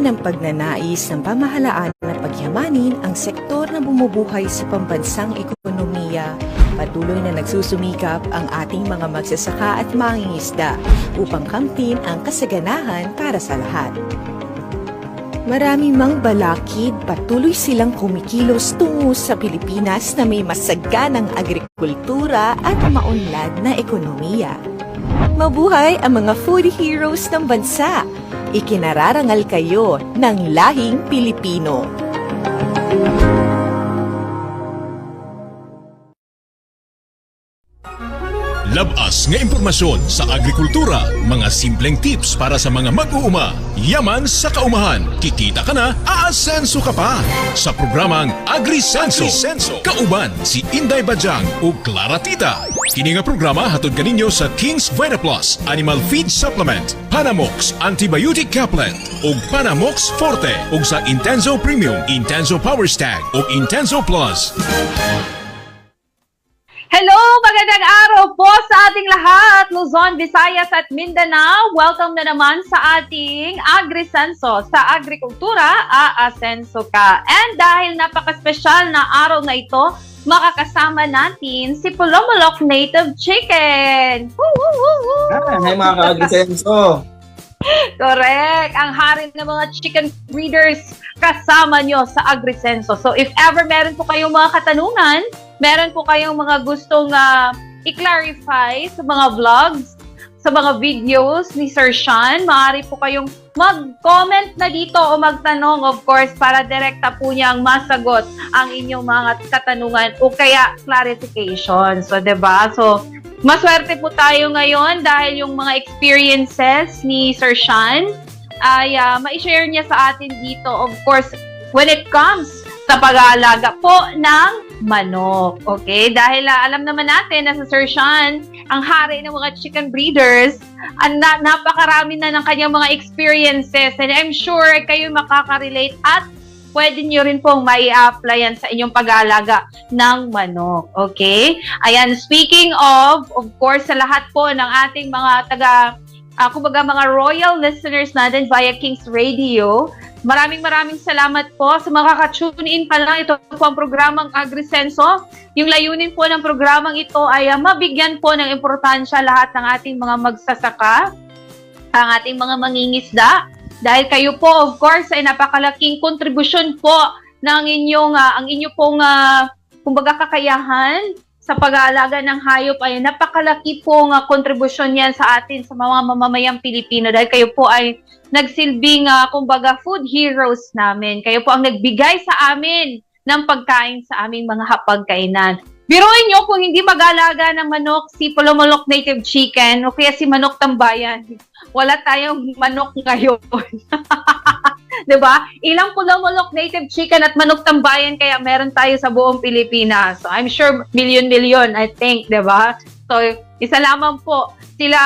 ng pagnanais ng pamahalaan na pagyamanin ang sektor na bumubuhay sa pambansang ekonomiya. Patuloy na nagsusumikap ang ating mga magsasaka at mangingisda upang kamtin ang kasaganahan para sa lahat. Marami mang balakid, patuloy silang kumikilos tungo sa Pilipinas na may masaganang agrikultura at maunlad na ekonomiya. Mabuhay ang mga food heroes ng bansa! Ikinararangal kayo ng lahing Pilipino. Labas nga impormasyon sa agrikultura, mga simpleng tips para sa mga mag-uuma. Yaman sa kaumahan, kikita ka na, aasenso ka pa. Sa programang AgriSenso, kauban si Inday Bajang o Clara Tita. Kini nga programa hatod kaninyo sa King's VitaPlus Animal Feed Supplement, Panamox Antibiotic Caplet ug Panamox Forte ug sa Intenso Premium, Intenso Power Stag ug Intenso Plus. Hello! Magandang araw po sa ating lahat, Luzon, Visayas at Mindanao. Welcome na naman sa ating AgriSenso. Sa agrikultura, aasenso ka. And dahil napaka-special na araw na ito, makakasama natin si Pulomolok Native Chicken. Hi mga ka-AgriSenso! Correct! Ang hari ng mga chicken breeders kasama nyo sa AgriSenso. So if ever meron po kayong mga katanungan, meron po kayong mga gustong i-clarify sa mga vlogs, sa mga videos ni Sir Sean, maaari po kayong mag-comment na dito o magtanong, of course, para direkta po niyang masagot ang inyong mga katanungan o kaya clarification. So, diba? So, maswerte po tayo ngayon dahil yung mga experiences ni Sir Sean ay ma-share niya sa atin dito, of course, when it comes sa pag-aalaga po ng manok. Okay? Dahil alam naman natin na sa Sir Sean, ang hari ng mga chicken breeders, napakarami na ng kanyang mga experiences. And I'm sure kayo makaka-relate at pwede nyo rin pong mai-applyan sa inyong pag-aalaga ng manok. Okay? Ayan, speaking of course, sa lahat po ng ating mga kumbaga mga royal listeners natin via King's Radio, maraming salamat po sa mga kaka-tune in pa lang. Ito po ang programang AgriSenso. Yung layunin po ng programang ito ay mabigyan po ng importansya lahat ng ating mga magsasaka, ang ating mga mangingisda. Dahil kayo po, of course, ay napakalaking kontribusyon po ng ang inyo pong kumbaga kakayahan sa pag-aalaga ng hayop ay napakalaki pong kontribusyon yan sa atin, sa mga mamamayang Pilipino. Dahil kayo po ay nagsilbing, kumbaga, food heroes namin. Kayo po ang nagbigay sa amin ng pagkain sa aming mga hapagkainan. Biruin nyo kung hindi mag-alaga ng manok si Pulomolok Native Chicken o kaya si Manok Tambayan. Wala tayong manok ngayon. Diba? Ilang Pulomolok Native Chicken at Manok Tambayan kaya meron tayo sa buong Pilipinas. So, I'm sure million, I think, diba? So, isa lamang po sila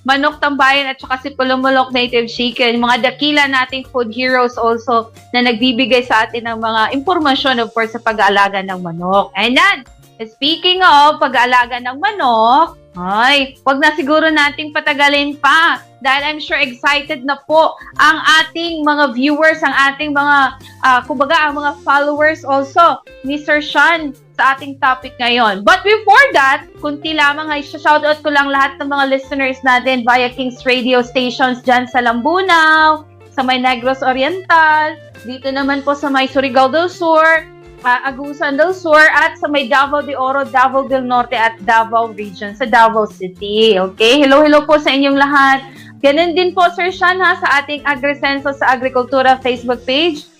Manok Tambayan at saka si Pulomolok Native Chicken, mga dakila nating food heroes also na nagbibigay sa atin ng mga impormasyon, of course, sa pag-aalaga ng manok. And then, speaking of pag-aalaga ng manok, ay, wag na siguro nating patagalin pa dahil I'm sure excited na po ang ating mga viewers, ang ating mga, kumbaga, ang mga followers also ni Sir Sean sa ating topic ngayon. But before that, kunti lamang ay shoutout ko lang lahat ng mga listeners natin via King's Radio stations dyan sa Lambunaw, sa may Negros Oriental, dito naman po sa may Surigao del Sur, Agusan del Sur, at sa may Davao de Oro, Davao del Norte at Davao Region sa Davao City. Okay? Hello po sa inyong lahat. Ganun din po, Sir Sean, sa ating AgriSenso sa Agrikultura Facebook page.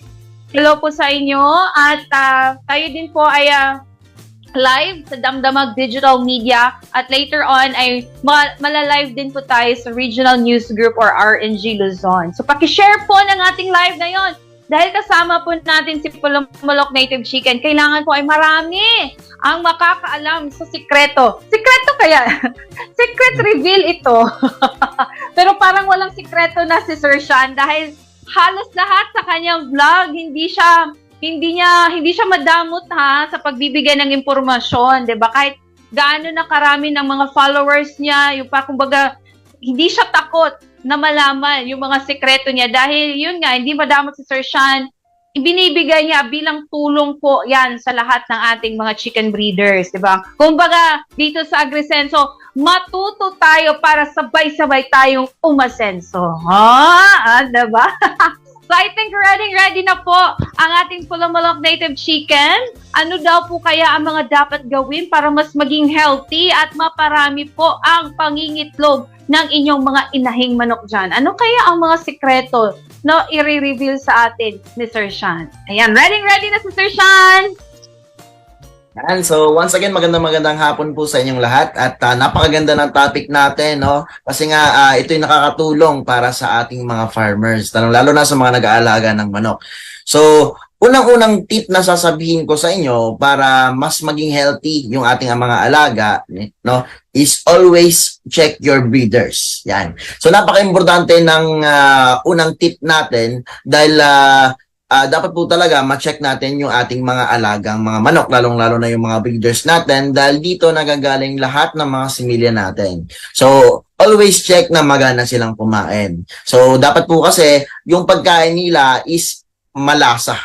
Hello po sa inyo. At tayo din po ay live sa Damdamag Digital Media. At later on ay malalive din po tayo sa Regional News Group or RNG Luzon. So pakishare po ng ating live na yon. Dahil kasama po natin si Pulomolok Native Chicken, kailangan po ay marami ang makakaalam sa sikreto. Sikreto kaya? Secret reveal ito. Pero parang walang sikreto na si Sir Sean dahil halos lahat sa kanyang vlog, hindi siya madamot sa pagbibigay ng impormasyon, 'di ba? Kahit gaano na karami ng mga followers niya, yung kumbaga hindi siya takot na malaman yung mga sekreto niya dahil yun nga, hindi madamot si Sir Sean, ibinibigay niya bilang tulong po yan sa lahat ng ating mga chicken breeders, di ba? Kumbaga, dito sa Agrisenso, matuto tayo para sabay-sabay tayong umasenso. Di ba? So I think ready na po ang ating Pulamalok Native Chicken. Ano daw po kaya ang mga dapat gawin para mas maging healthy at maparami po ang pangingitlog ng inyong mga inahing manok dyan? Ano kaya ang mga sekreto na i-reveal sa atin ni Sir Sean? Ayan, ready na si Sir Sean! Yan. So, once again, magandang hapon po sa inyong lahat at napakaganda ng topic natin, no? Kasi nga, ito'y nakakatulong para sa ating mga farmers, lalo na sa mga nag-aalaga ng manok. So, unang-unang tip na sasabihin ko sa inyo para mas maging healthy yung ating mga alaga, no, is always check your breeders. Yan. So, napaka-importante ng unang tip natin dahil dapat po talaga ma-check natin yung ating mga alagang mga manok, lalong-lalo na yung mga breeders natin dahil dito nagagaling lahat ng mga similya natin. So, always check na magana silang kumain. So, dapat po kasi yung pagkain nila is malasa.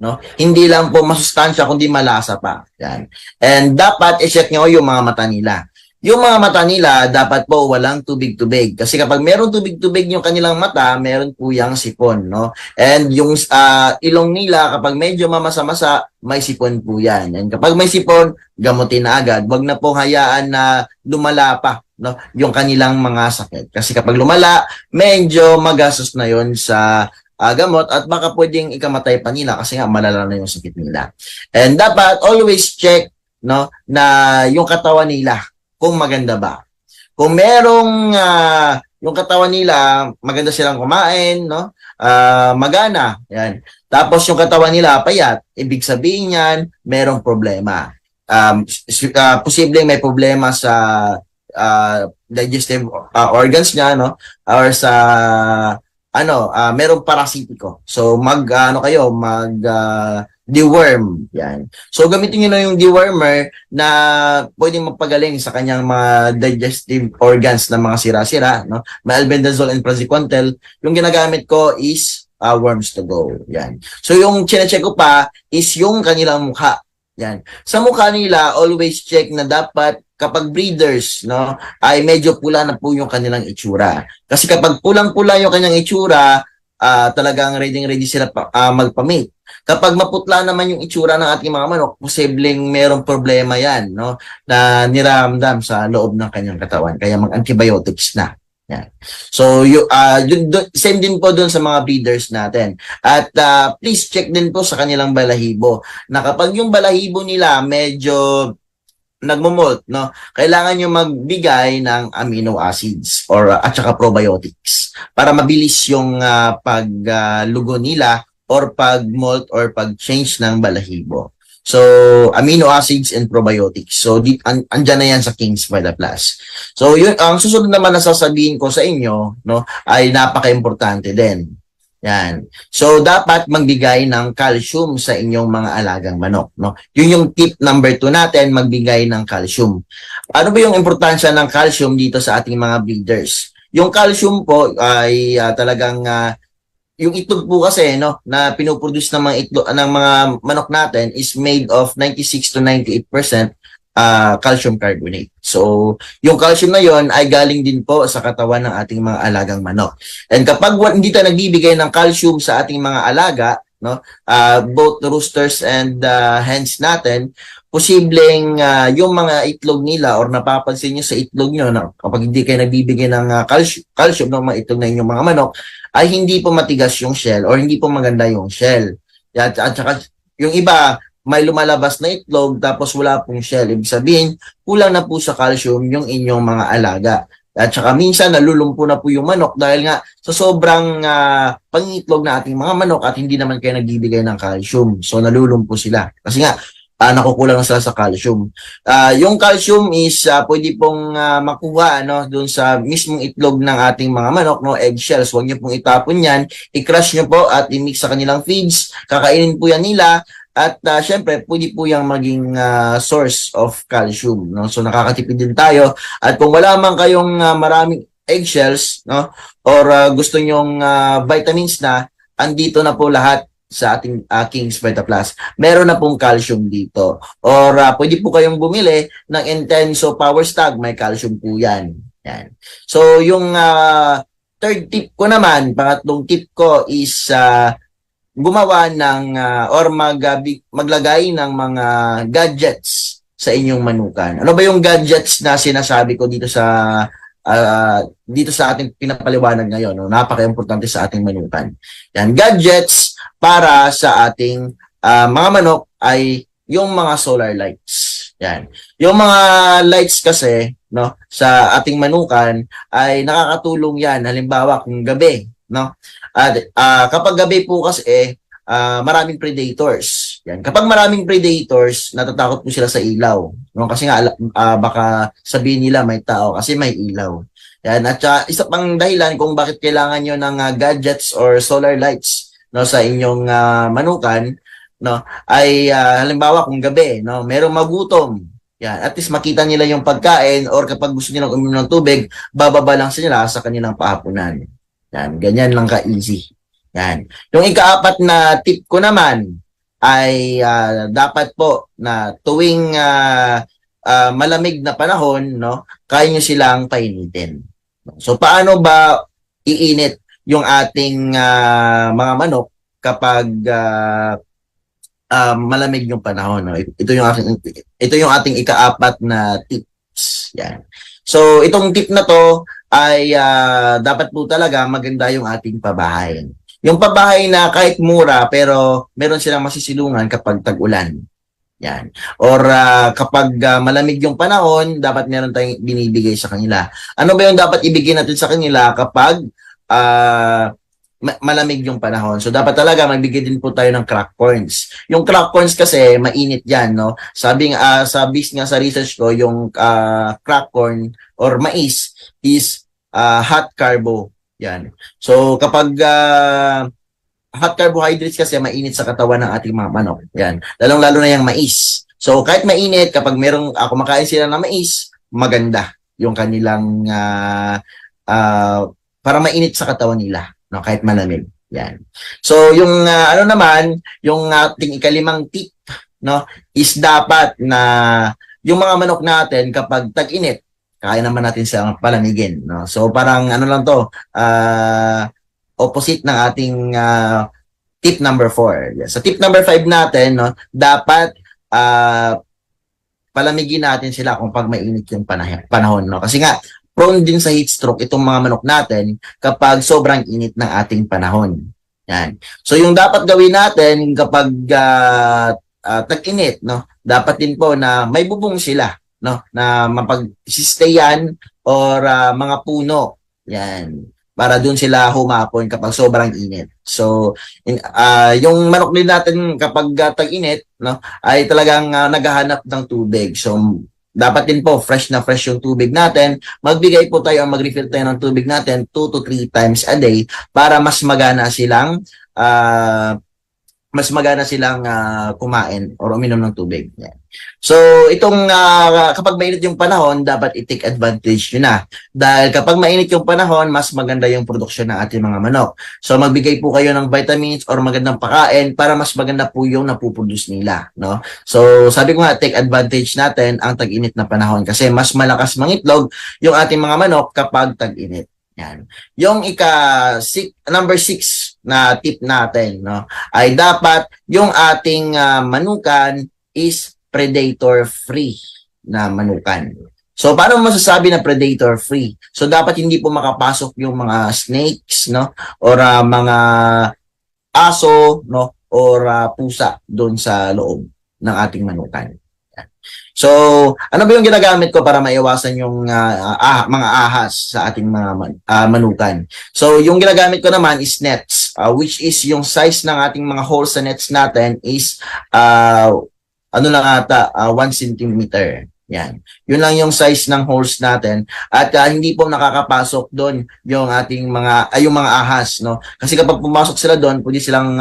No? Hindi lang po masustansya kundi malasa pa. Yan. And dapat i-check nyo yung mga mata nila. Yung mga mata nila, dapat po walang tubig-tubig. Kasi kapag meron tubig-tubig yung kanilang mata, meron po yung sipon, no? And yung ilong nila, kapag medyo mamasa-masa, may sipon po yan. And kapag may sipon, gamutin na agad. Huwag na po hayaan na lumala pa, no? Yung kanilang mga sakit. Kasi kapag lumala, medyo magastos na yon sa gamot at baka pwedeng ikamatay pa nila kasi nga malala na yung sakit nila. And dapat always check, no, na yung katawan nila kung maganda ba. Kung merong yung katawan nila, maganda silang kumain, no? Magana, yan. Tapos yung katawan nila payat, ibig sabihin yan, merong problema. Posibleng may problema sa digestive organs niya, no? Or sa merong parasitiko. So deworm. Yan. So, gamitin nyo na yung dewormer na pwedeng magpagaling sa kanyang mga digestive organs na mga sira-sira, no? Albendazole and praziquantel. Yung ginagamit ko is worms to go. Yan. So, yung chinecheck ko pa is yung kanilang mukha. Yan. Sa mukha nila, always check na dapat kapag breeders, no, ay medyo pula na po yung kanilang itsura. Kasi kapag pulang-pula yung kanyang itsura, talagang ready sila magpamate. Kapag maputla naman yung itsura ng ating mga manok, posibleng merong problema yan, no, na niramdam sa loob ng kanyang katawan. Kaya mag-antibiotics na. Yan. So, same din po dun sa mga breeders natin. At please check din po sa kanilang balahibo. Na kapag yung balahibo nila medyo nagmo-molt, no, kailangan nyo magbigay ng amino acids at saka probiotics para mabilis yung paglugo nila or pag-molt or pag-change ng balahibo. So, amino acids and probiotics. So, andyan na yan sa King's Vita Plus. So, yun, ang susunod naman na sasabihin ko sa inyo, no, ay napaka-importante din. Yan. So, dapat magbigay ng calcium sa inyong mga alagang manok, no? Yun yung tip number 2 natin, magbigay ng calcium. Ano ba yung importansya ng calcium dito sa ating mga breeders? Yung calcium po ay talagang yung itlog po kasi, no, na pinoproduce ng mga itlog ng mga manok natin is made of 96 to 98% calcium carbonate. So, yung calcium na yon ay galing din po sa katawan ng ating mga alagang manok. And kapag hindi tayo nagbibigay ng calcium sa ating mga alaga, no, both roosters and hens natin, posibleng yung mga itlog nila or napapansin nyo sa itlog nyo na kapag hindi kayo nagbibigay ng calcium ng mga itlog na inyong mga manok, ay hindi po matigas yung shell or hindi po maganda yung shell. At saka yung iba, may lumalabas na itlog tapos wala pong shell. Ibig sabihin, kulang na po sa calcium yung inyong mga alaga. At saka minsan nalulumpo na po yung manok dahil nga sa sobrang pangitlog na ating mga manok at hindi naman kayo nagbibigay ng calcium. So nalulumpo sila. Kasi nga, nakukulang na sila sa calcium. Yung calcium is pwede pong makuha doon sa mismong itlog ng ating mga manok, no, eggshells. Huwag niyo pong itapon yan. I-crush niyo po at i-mix sa kanilang feeds. Kakainin po yan nila. At syempre, pwede po yung maging source of calcium. No? So nakakatipid din tayo. At kung wala man kayong maraming eggshells, no? Or gusto nyong vitamins na, andito na po lahat sa ating King's Vita Plus. Meron na pong calcium dito. Or pwede po kayong bumili ng Intenso Power Stag, may calcium po yan. Yan. So yung third tip ko naman, pangatlong tip ko is gumawa ng or maglagay ng mga gadgets sa inyong manukan. Ano ba yung gadgets na sinasabi ko dito sa ating pinapaliwanag ngayon? No? Napaka-importante sa ating manukan. Yan, gadgets para sa ating mga manok ay yung mga solar lights. Yan. Yung mga lights kasi, no, sa ating manukan ay nakakatulong yan. Halimbawa, kung gabi, no? At kapag gabi po kasi maraming predators. Yan. Kapag maraming predators, natatakot po sila sa ilaw. No? Kasi nga baka sabihin nila may tao kasi may ilaw. Yan. At isa pang dahilan kung bakit kailangan nyo ng gadgets or solar lights, no, sa inyong manukan, no, ay halimbawa kung gabi, no, merong magutom. Yan, at least makita nila yung pagkain, or kapag gusto nilang uminom ng tubig, bababa lang sila sa kanilang pahapunan. Yan, ganyan lang ka-easy. Yan. Yung ikaapat na tip ko naman ay dapat po na tuwing malamig na panahon, no, kaya nyo silang painitin. So paano ba iinit yung ating mga manok kapag malamig yung panahon? No? Ito yung ating ikaapat na tips. Yan. So itong tip na to ay dapat po talaga maganda yung ating pabahay. Yung pabahay na kahit mura pero meron silang masisilungan kapag tag-ulan. Yan. Or kapag malamig yung panahon, dapat meron tayong binibigay sa kanila. Ano ba yung dapat ibigay natin sa kanila kapag malamig yung panahon? So dapat talaga magbigay din po tayo ng crack corns. Yung crack corns kasi mainit yan, no? Sabi sa research ko, yung crack corn or mais is hot carbo. Yan. So kapag hot carbohydrates kasi mainit sa katawan ng ating mga manok. Yan. Lalong-lalo na yung mais. So kahit mainit, kapag merong kumakain sila ng mais, maganda yung kanilang para mainit sa katawan nila, no, kahit malamig. Yan. So yung ano naman, yung ating ikalimang tip, no, is dapat na yung mga manok natin kapag tag-init, kaya naman natin silang palamigin, no. So parang ano lang to, opposite ng ating tip number 4. Sa tip number 5 natin, no, dapat palamigin natin sila kung pag mainit yung panahon, no. Kasi nga prone din sa heat stroke itong mga manok natin kapag sobrang init ng ating panahon. Yan. So yung dapat gawin natin kapag tag-init, no, dapat din po na may bubong sila, no, na mapag-stayan or mga puno. Yan. Para doon sila humapon kapag sobrang init. So yung manok din natin kapag tag-init, no, ay talagang naghahanap ng tubig. So dapat din po fresh na fresh yung tubig natin. Magbigay po tayo, mag-refill tayo ng tubig natin 2 to 3 times a day para mas magana silang kumain or uminom ng tubig. Yeah. So, itong kapag mainit yung panahon, dapat i-take advantage nyo na. Dahil kapag mainit yung panahon, mas maganda yung produksyon ng ating mga manok. So, magbigay po kayo ng vitamins or magandang pakain para mas maganda po yung napuproduce nila. No? So, sabi ko nga, take advantage natin ang tag-init na panahon kasi mas malakas mangitlog yung ating mga manok kapag tag-init. Yan. Yung number 6 na tip natin, no, ay dapat yung ating manukan is predator-free na manukan. So, paano masasabi na predator-free? So, dapat hindi po makapasok yung mga snakes, no, or mga aso, no, or pusa doon sa loob ng ating manukan. So, ano ba yung ginagamit ko para maiwasan yung mga ahas sa ating mga manukan? So, yung ginagamit ko naman is nets, which is yung size ng ating mga holes sa nets natin is 1 centimeter. Yan. Yun lang yung size ng holes natin at hindi po nakakapasok doon yung ating yung mga ahas, no? Kasi kapag pumasok sila doon, pwede silang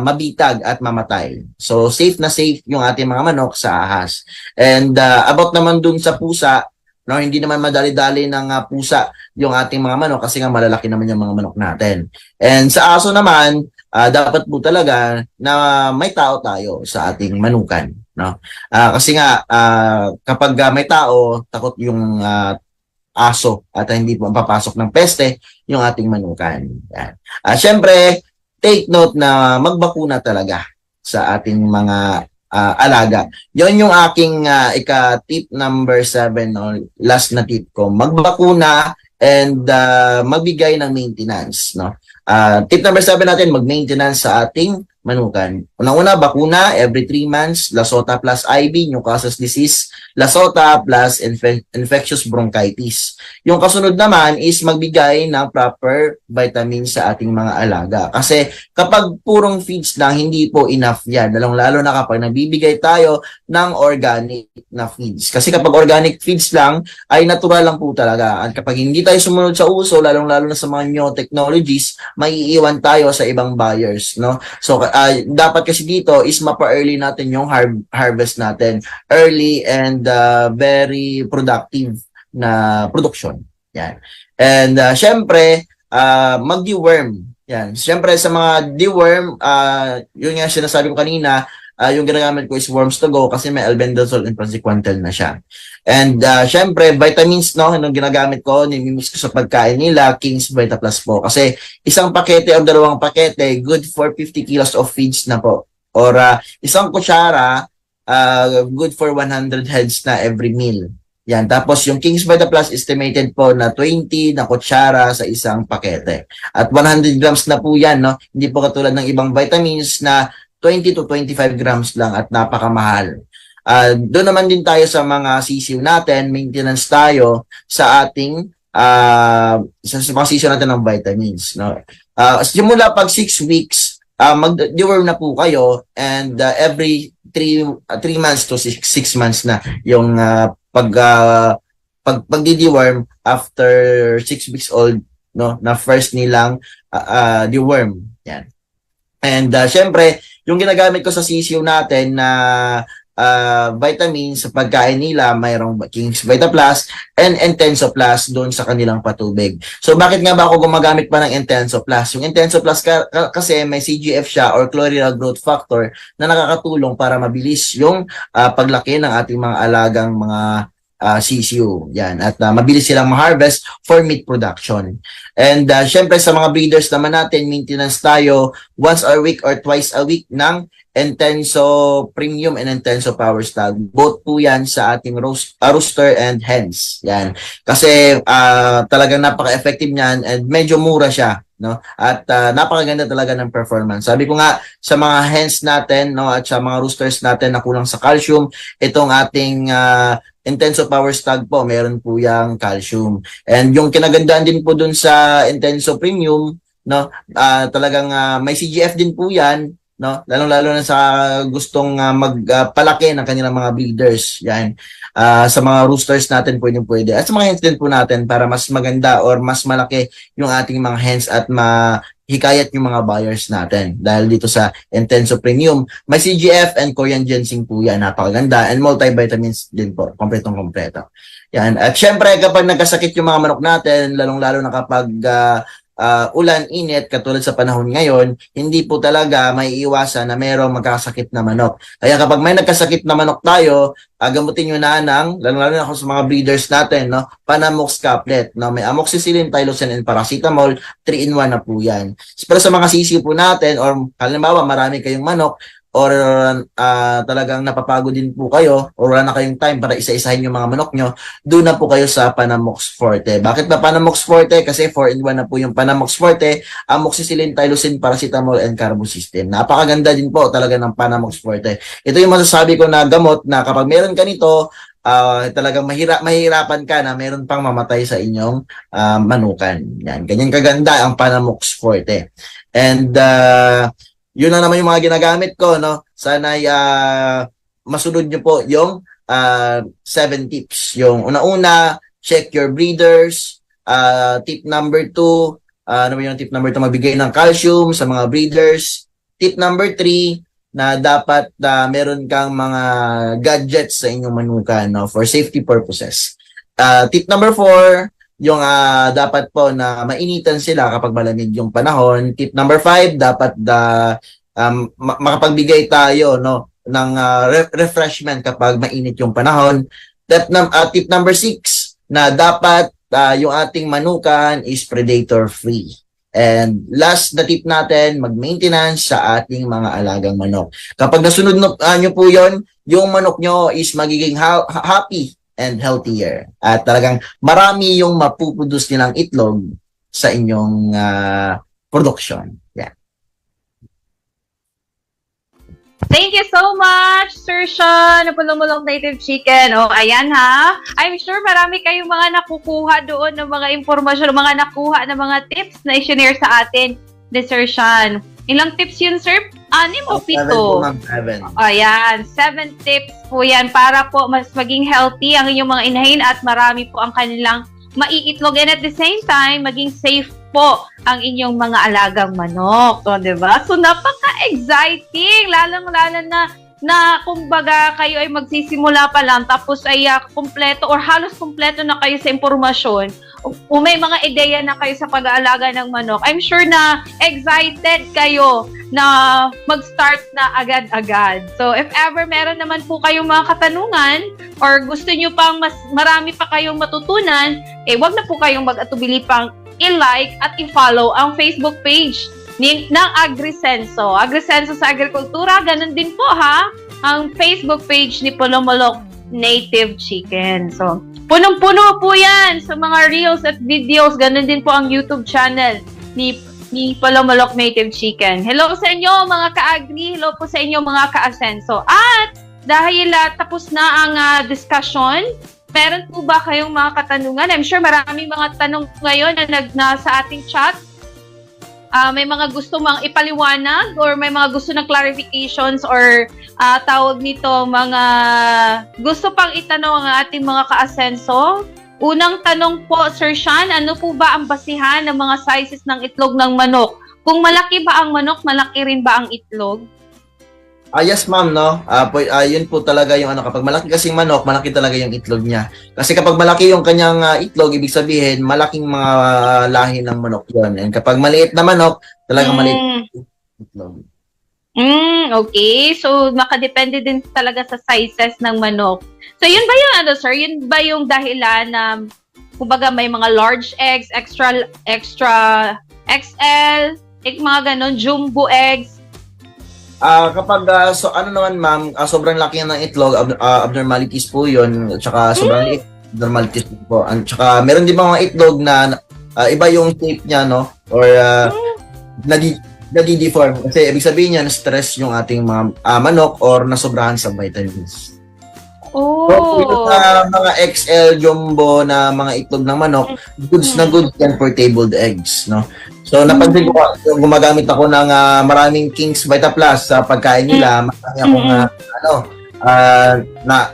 mabitag at mamatay. So, safe na safe yung ating mga manok sa ahas. And about naman dun sa pusa, no? Hindi naman madali-dali ng pusa yung ating mga manok kasi nga malalaki naman yung mga manok natin. And sa aso naman, dapat po talaga na may tao tayo sa ating manukan, no? Kasi nga kapag may tao, takot yung aso at hindi po papasok ng peste yung ating manukan. Yan. Syempre, take note na magbakuna talaga sa ating mga alaga. Yon yung aking tip number 7 o last na tip ko. Magbakuna and magbigay ng maintenance, no? Tip number 7 natin, mag-maintenance sa ating manukan. Unang-una, bakuna every 3 months, Lasota plus IB, Newcastle's disease, Lasota plus infectious bronchitis. Yung kasunod naman is magbigay ng proper vitamins sa ating mga alaga. Kasi kapag purong feeds lang, hindi po enough yan. Lalong-lalo na kapag nabibigay tayo ng organic na feeds. Kasi kapag organic feeds lang, ay natural lang po talaga. At kapag hindi tayo sumunod sa uso, lalong-lalo na sa mga new technologies, maiiwan tayo sa ibang buyers, no? So, dapat kasi dito is mapa-early natin yung harvest natin. Early and very productive na production. Yan. And syempre, mag-deworm. Yan. Syempre sa mga deworm, yun nga sinasabi ko kanina, yung ginagamit ko is worms to go kasi may albendazole and praziquantel na siya. And syempre, vitamins, no, yung ginagamit ko, nimimix ko sa pagkain nila, King's Vita Plus po. Kasi isang pakete o dalawang pakete, good for 50 kilos of feeds na po. Or isang kutsara, good for 100 heads na every meal. Yan. Tapos yung King's Vita Plus estimated po na 20 na kutsara sa isang pakete. At 100 grams na po yan, no? Hindi po katulad ng ibang vitamins na 20 to 25 grams lang at napakamahal. Doon naman din tayo sa mga sisiw natin, maintenance tayo sa ating sa mga sisiw natin ng vitamins, no? Simula pag 6 weeks, mag-deworm na po kayo and every 3 months to 6 months na yung pag-deworm after 6 weeks old, no, na first nilang deworm. Yan. And syempre, yung ginagamit ko sa sisiw natin na vitamins sa pagkain nila, mayroong King's Vita Plus and Intenso Plus doon sa kanilang patubig. So bakit nga ba ako gumagamit pa ng Intenso Plus? Yung Intenso Plus kasi may CGF siya or chloral growth factor na nakakatulong para mabilis yung paglaki ng ating mga alagang mga sisiu. Yan. At mabilis silang ma-harvest for meat production. And syempre sa mga breeders naman natin, maintenance tayo once a week or twice a week ng Intenso Premium and Intenso Power Stag. Both po yan sa ating rooster and hens. Yan. Kasi talagang napaka-effective niyan and medyo mura siya, no? At napakaganda talaga ng performance. Sabi ko nga sa mga hens natin, no, at sa mga roosters natin na kulang sa calcium, itong ating Intenso Power Stag po, meron po yang calcium. And yung kinagandaan din po dun sa Intenso Premium, no, talagang may CGF din po yan, no, lalong-lalo na sa gustong magpalaki ng kanilang mga breeders. Yan. Sa mga roosters natin pwede. At sa mga hens din po natin para mas maganda or mas malaki yung ating mga hens at hikayat yung mga buyers natin. Dahil dito sa Intenso Premium, may CGF and Korean ginseng po yan. Napakaganda. And multivitamins din po. Kompletong-kompleto. Yan. At syempre, kapag nagkasakit yung mga manok natin, lalong-lalo na kapag ulan, init, katulad sa panahon ngayon, hindi po talaga may iwasan na mayroong magkasakit na manok. Kaya kapag may nagkasakit na manok tayo, gamutin nyo na ng, lalo na sa mga breeders natin, no, Panamox Caplet. No, may amoxicillin, tylosin, and paracetamol, 3-in-1 na po yan. Pero sa mga sisiw po natin, or halimbawa marami kayong manok, or talagang napapagod din po kayo or wala na kayong time para isa-isahin yung mga manok nyo, doon na po kayo sa Panamox Forte. Bakit ba Panamox Forte? Kasi 4-in-1 na po yung Panamox Forte, amoxicillin, tylosin, paracetamol, and carbosystem. Napakaganda din po talaga ng Panamox Forte. Ito yung masasabi ko na gamot na kapag meron ka nito, talagang mahirapan ka na meron pang mamatay sa inyong manukan. Yan. Ganyan kaganda ang Panamox Forte. And yun na naman yung mga ginagamit ko, no? Sana masunod nyo po yung 7 tips. Yung una-una, check your breeders. Tip number 2, ano ba yung tip number 2? Magbigay ng calcium sa mga breeders. Tip number 3, na dapat meron kang mga gadgets sa inyong manukan, no? For safety purposes. Tip number 4, yung dapat po na mainitan sila kapag malamig yung panahon. Tip number 5, dapat makapagbigay tayo ng refreshment kapag mainit yung panahon. Tip number 6, na dapat yung ating manukan is predator free. And last na tip natin, mag-maintenance sa ating mga alagang manok. Kapag nasunod nyo po yon, yung manok nyo is magiging happy and healthier. At talagang marami yung mapuproduce nilang itlog sa inyong production. Yeah. Thank you so much, Sir Sean, na Pulumulong Native Chicken. Oh, ayan ha. I'm sure marami kayong mga nakukuha doon ng mga impormasyon, mga nakuha ng mga tips na i-share sa atin ni Sir Sean. Ilang tips yun, Sir? 6 o 7? Ayan, 7 tips po yan para po mas maging healthy ang inyong mga inahin at marami po ang kanilang maiitlog. And at the same time, maging safe po ang inyong mga alagang manok. So, diba? So, napaka-exciting. Lalong-lalo na kumbaga kayo ay magsisimula pa lang tapos ay kumpleto or halos kumpleto na kayo sa impormasyon o may mga ideya na kayo sa pag-aalaga ng manok. I'm sure na excited kayo na mag-start na agad-agad. So, if ever meron naman po kayong mga katanungan or gusto nyo pang mas marami pa kayong matutunan, wag na po kayong mag-atubili pang i-like at i-follow ang Facebook page ng AgriSenso. AgriSenso sa agrikultura, ganun din po ha, ang Facebook page ni Pulumulong Native Chicken. So, punong-puno po yan sa mga reels at videos. Ganun din po ang YouTube channel ni Pulumulong Native Chicken. Hello sa inyo mga ka-agri, hello po sa inyo mga ka-asenso. At dahil tapos na ang discussion, meron po ba kayong mga katanungan? I'm sure maraming mga tanong ngayon na sa ating chat. May mga gusto mang ipaliwanag or may mga gusto ng clarifications or tawag nito, mga gusto pang itanong ang ating mga ka-asenso. Unang tanong po, Sir Sean, ano po ba ang basihan ng mga sizes ng itlog ng manok? Kung malaki ba ang manok, malaki rin ba ang itlog? Yes, ma'am, no? Yun po talaga yung kapag malaki kasing manok, malaki talaga yung itlog niya. Kasi kapag malaki yung kanyang itlog, ibig sabihin, malaking mga lahi ng manok yun. And kapag maliit na manok, talagang maliit yung itlog. Okay. So, makadepende din talaga sa sizes ng manok. So, yun ba yung, sir? Yun ba yung dahilan na, kumbaga, may mga large eggs, extra XL, mga ganon, jumbo eggs? Kapag, naman ma'am, sobrang laki ng itlog, abnormalities po yun, at saka sobrang liit, abnormalities po. At saka meron din mga itlog na iba yung shape niya, no? Or nadi-deform. Kasi ibig sabihin niya, na-stress yung ating mga manok or nasobrahan sa vitamins. Oh. So, mga XL, jumbo na mga itlog ng manok, goods na goods yan for tabled eggs, no? So, napansin ko, gumagamit ako ng maraming King's Vita Plus sa pagkain nila. Marami akong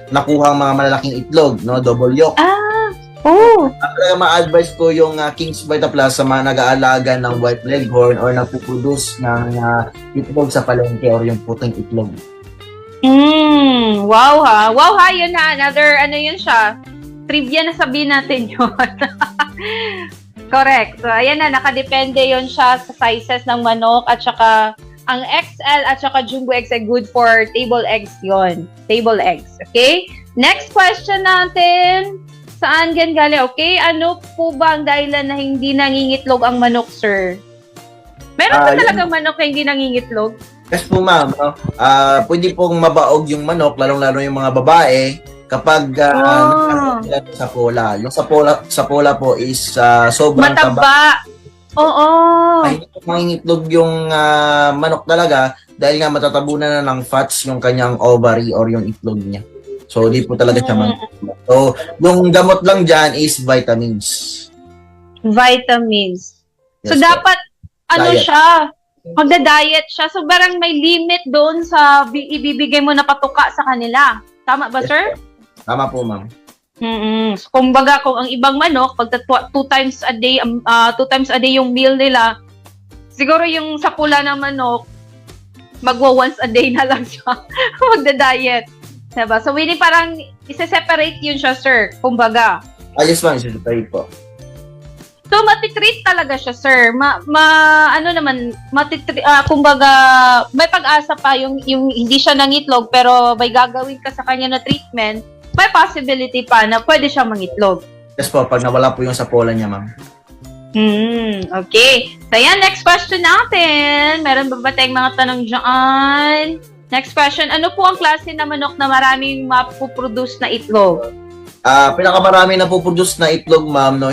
nakuha mga malalaking itlog, no? Double yolk. Talaga ma-advise ko yung King's Vita Plus sa mga nag-aalaga ng white leghorn or nagpuproduce ng itlog sa palengke or yung puting itlog. Wow ha. Wow ha, yun ha. Another, yun siya. Trivia na sabihin natin yun. Correct. So, ayan na, nakadepende yun siya sa sizes ng manok at saka ang XL at saka jumbo eggs ay good for table eggs yon. Table eggs. Okay? Next question natin. Saan gan galing? Okay? Ano po ba ang dahilan na hindi nangingitlog ang manok, sir? Meron ba talagang manok na hindi nangingitlog? Yes po, ma'am. No? Pwede pong mabaog yung manok, lalong-lalo yung mga babae, kapag sa pola. Yung sa pola po is sobrang mataba. Oo. Ay, hindi mangingitlog yung manok talaga dahil nga matatabunan na ng fats yung kanyang ovary or yung itlog niya. So, di po talaga siya mangingitlog. So, yung gamot lang dyan is vitamins. Vitamins. Yes, so, dapat, diet. siya, magda-diet siya. So, barang may limit doon sa ibibigay mo na patuka sa kanila. Tama ba, sir? Tama po, ma'am. So, kumbaga, kung ang ibang manok, pag 2 times a day, 2 times a day yung meal nila, siguro yung sa pula ng manok, magwa once a day na lang siya. Magda-diet. Diba? So, parang isa-separate yun siya, sir. Kumbaga. Yes ma'am, isusupply po. So, matitreat talaga siya, sir. Ano naman, kumbaga, may pag-asa pa yung hindi siya nangitlog, pero may gagawin ka sa kanya na treatment, may possibility pa na pwede siya mangitlog. Yes po, pag nawala po yung sapola niya ma'am. Okay. So, yan, next question natin. Meron ba tayong mga tanong dyan? Next question, ano po ang klase na manok na maraming mapuproduce na itlog? Pinakamarami na puproduce na itlog, ma'am, no,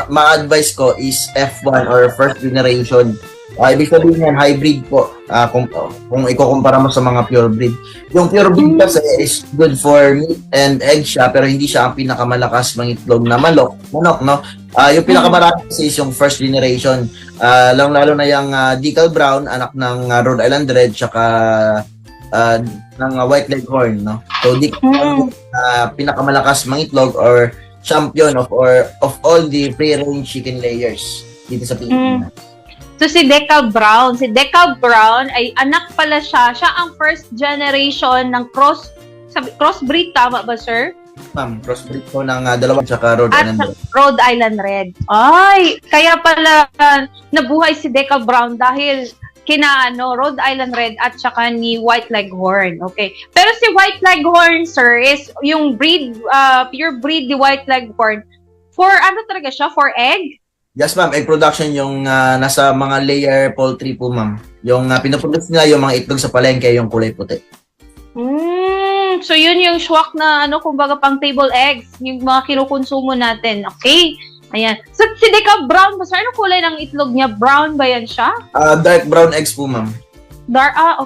ma-advise ko is F1 or first generation. Ibig sabihin yan, hybrid po, kung ikukumpara mo sa mga pure breed. Yung pure breed kasi is good for meat and egg siya, pero hindi siya ang pinakamalakas ng itlog na manok, no? Yung pinakamarami kasi is yung first generation. Lalo na yung Decal Brown, anak ng Rhode Island Red, tsaka ng White Leghorn, no? So, pinakamalakas mangitlog or champion of all the free-range chicken layers dito sa Pilipinas. So, si Decal Brown ay anak pala siya. Siya ang first generation ng crossbreed, tama ba, sir? Ma'am, crossbreed po ng dalawa tsaka Rhode Island Red. Rhode Island Red. Ay, kaya pala nabuhay si Decal Brown dahil kina Rhode Island Red at saka ni White Leghorn. Okay. Pero si White Leghorn, sir, is yung breed, pure breed ni White Leghorn. For ano talaga siya? For egg? Yes, ma'am. Egg production yung nasa mga layer poultry po, ma'am. Yung pinoproduce nila yung mga itlog sa palengke, yung kulay puti. So, yun yung swak na, kumbaga pang table eggs, yung mga kinukonsumo natin. Okay? Ayan. So, si Decal Brown, basta ano kulay ng itlog niya? Brown ba yan siya? Dark brown eggs po, ma'am.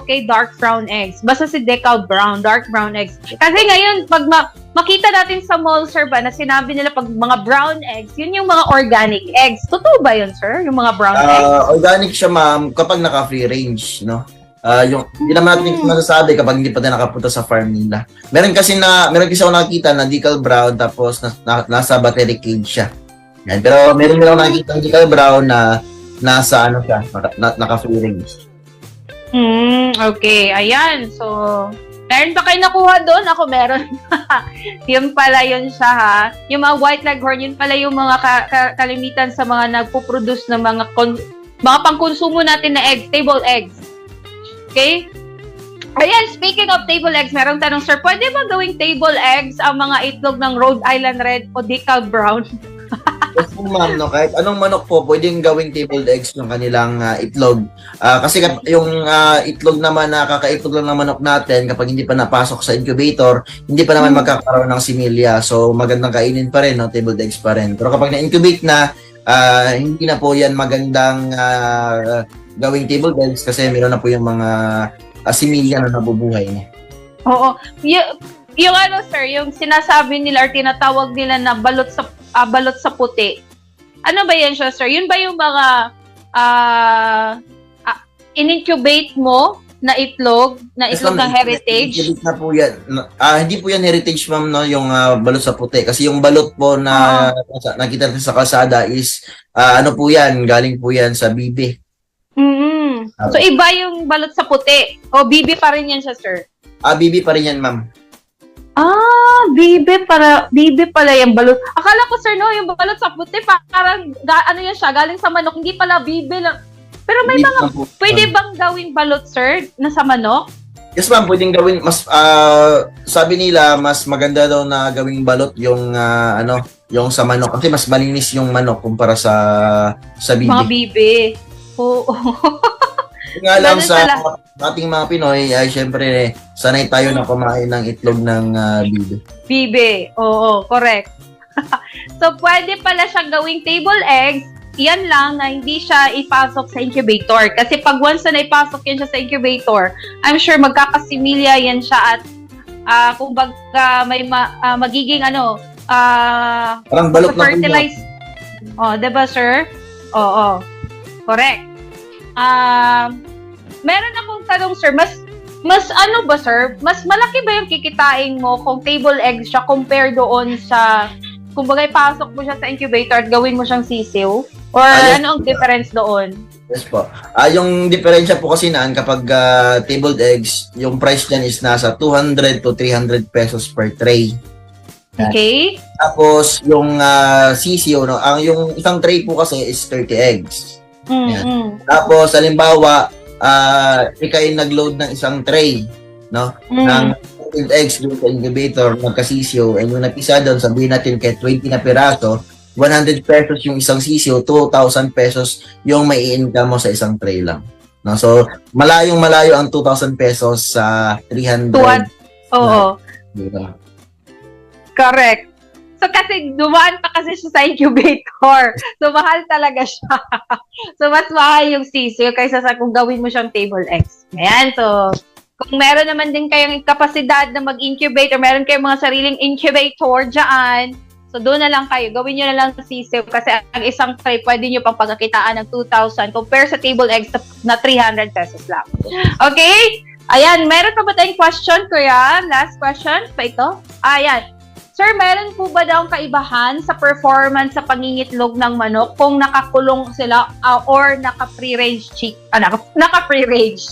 Okay, dark brown eggs. Basta si Decal Brown, dark brown eggs. Kasi ngayon, pag makita natin sa mall, sir, ba, na sinabi nila pag mga brown eggs, yun yung mga organic eggs. Totoo ba yun, sir? Yung mga brown eggs? Organic siya, ma'am, kapag naka-free range, no? Hindi naman natin masasabi kapag hindi pa tayo nakapunta sa farm nila. Meron kasi ako nakakita na Decal Brown tapos nasa battery cage siya. Yan. Pero meron din ako nakikita ng Decal Brown na nasa siya, naka-free range. Okay, ayan. So, meron ba kayo nakuha doon? Ako meron. Yun pala yun siya, ha? Yung mga White Leghorn, yun pala yung mga kalimitan sa mga nagpo-produce ng mga pangkonsumo natin na eggs, table eggs. Okay? Ayan, speaking of table eggs, merong tanong, sir, pwede ba gawing table eggs ang mga itlog ng Rhode Island Red o Decal Brown? Yes po, ma'am, no? Kahit anong manok po, pwedeng gawing tabled eggs yung kanilang itlog. Kasi yung itlog naman na kakaitlog lang ng manok natin, kapag hindi pa napasok sa incubator, hindi pa naman magkakaroon ng similya. So, magandang kainin pa rin, no? Tabled eggs pa rin. Pero kapag na-incubate na, hindi na po yan magandang gawing tabled eggs kasi meron na po yung mga similya na nabubuhay niya. Oo. Yung sir, yung sinasabi nila or tinatawag nila na balot sa puti. Ano ba yan siya, sir? Yun ba yung mga in-incubate mo na itlog ng heritage? Incubate na po yan. Hindi po yan heritage, ma'am, no? Yung balot sa puti. Kasi yung balot po na nakita natin sa kalsada is po yan, galing po yan sa bibi. So, iba yung balot sa puti. O, bibi pa rin yan siya, sir? Bibi pa rin yan, ma'am. Bibi pala yung balot. Akala ko, sir, no, yung balot sa puti, parang, yan siya, galing sa manok, hindi pala bibi lang. Pero may mga, pwede bang gawing balot, sir, na sa manok? Yes, ma'am, pwedeng gawin, sabi nila, mas maganda daw na gawing balot yung, yung sa manok. Kasi mas malinis yung manok kumpara sa bibi. Mga bibi. Oo. Nga lang sa ating mga Pinoy, ay syempre, sanay tayo na kumain ng itlog ng bibi. Bibi, oo, correct. So, pwede pala siyang gawing table eggs, yan lang na hindi siya ipasok sa incubator. Kasi pag once na ipasok yan siya sa incubator, I'm sure magkakasimilya yan siya at kumbaga may magiging parang balot na fertilize. Diba, sir? Oo. Correct. Meron akong tanong, sir, mas ba, sir? Mas malaki ba yung kikitain mo kung table eggs siya compare doon sa, kumbaga ipasok mo siya sa incubator at gawin mo siyang sisiw? Or ano ang difference doon? Yes po. Yung diferensya po kasi kapag tabled eggs, yung price niyan is nasa 200 to 300 pesos per tray. Okay? Tapos, yung sisyo, no? Yung isang tray po kasi is 30 eggs. Mm-mm. Tapos, halimbawa, ikay nag-load ng isang tray, no? Ng 15 eggs doon sa incubator, magkasisyo, and yung napisa doon, sabihin natin kay 20 na piraso, 100 pesos yung isang sisyo, 2,000 pesos yung may income mo sa isang tray lang. No? So, malayong-malayo ang 2,000 pesos sa 300. Oo. Diba? Correct. So, kasi dumaan pa kasi siya sa incubator. So, mahal talaga siya. So, mas mahal yung sisyo kaysa sa kung gawin mo siyang table eggs. Ayan. So, kung meron naman din kayong kapasidad na mag-incubate or meron kayong mga sariling incubator dyan, so doon na lang kayo. Gawin nyo na lang sisyo kasi ang isang tray pwede nyo pang pagkakitaan ng 2,000 compare sa table eggs na 300 pesos lang. Okay? Ayan. Meron pa ba tayong question, Kuya? Last question pa ito? Ayan. Sir, meron po ba daw kaibahan sa performance sa pangingitlog ng manok kung nakakulong sila or naka-free range naka-free range?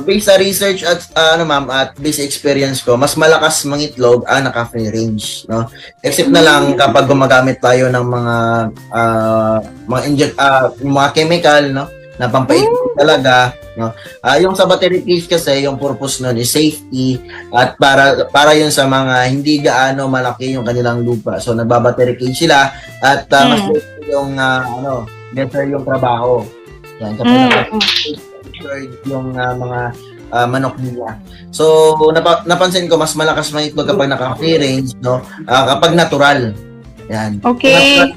Based sa research at ma'am, at based sa experience ko, mas malakas mangitlog ang naka-free range, no? Except na lang kapag gumagamit tayo ng mga chemical, no? Na pampaitlog talaga, no? Yung sa battery cage kasi, yung purpose nun is safety at para yun sa mga hindi gaano malaki yung kanilang lupa. So nagba-battery cage sila at mas safety yung better yung trabaho. Yan, kapag yung mga manok nila. So napansin ko mas malakas mangitlog kapag naka-free range, no? Kapag natural. Yan. Okay.